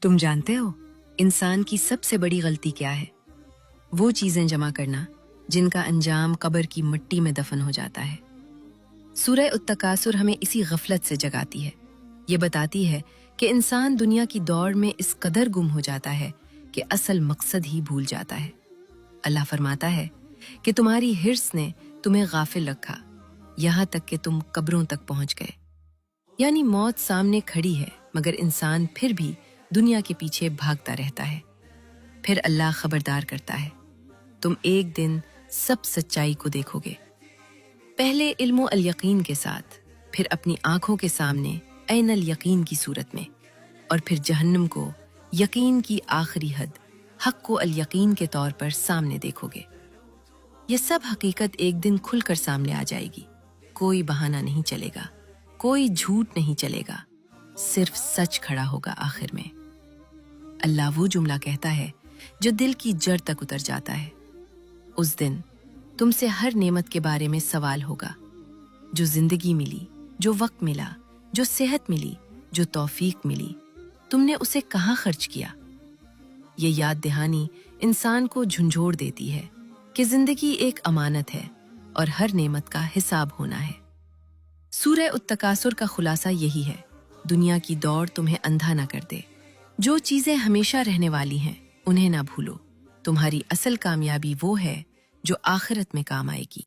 तुम जानते हो इंसान की सबसे बड़ी गलती क्या है? वो चीजें जमा करना जिनका अंजाम कब्र की मिट्टी में दफन हो जाता है। सूरह उत-तकासुर हमें इसी गफलत से जगाती है। ये बताती है कि इंसान दुनिया की दौड़ में इस कदर गुम हो जाता है कि असल मकसद ही भूल जाता है। अल्लाह फरमाता है कि तुम्हारी हिर्स ने तुम्हें गाफिल रखा, यहाँ तक कि तुम कब्रों तक पहुंच गए। यानी मौत सामने खड़ी है मगर इंसान फिर भी दुनिया के पीछे भागता रहता है। फिर अल्लाह खबरदार करता है, तुम एक दिन सब सच्चाई को देखोगे। पहले इल्मो अल यकीन के साथ, फिर अपनी आंखों के सामने ऐन अल यकीन की सूरत में, और फिर जहन्नम को यकीन की आखिरी हद हक को अल यकीन के तौर पर सामने देखोगे। ये सब हकीकत एक दिन खुलकर सामने आ जाएगी। कोई बहाना नहीं चलेगा, कोई झूठ नहीं चलेगा, सिर्फ सच खड़ा होगा आखिर में। अल्लाह वो जुमला कहता है जो दिल की जड़ तक उतर जाता है। उस दिन तुमसे हर नेमत के बारे में सवाल होगा। जो जिंदगी मिली, जो वक्त मिला, जो सेहत मिली, जो तौफीक मिली, तुमने उसे कहाँ खर्च किया? ये याद दहानी इंसान को झंझोड़ देती है कि जिंदगी एक अमानत है और हर नेमत का हिसाब होना है। सूरह उत-तकासुर का खुलासा यही है, दुनिया की दौड़ तुम्हें अंधा ना कर दे। जो चीजें हमेशा रहने वाली हैं उन्हें ना भूलो। तुम्हारी असल कामयाबी वो है जो आखिरत में काम आएगी।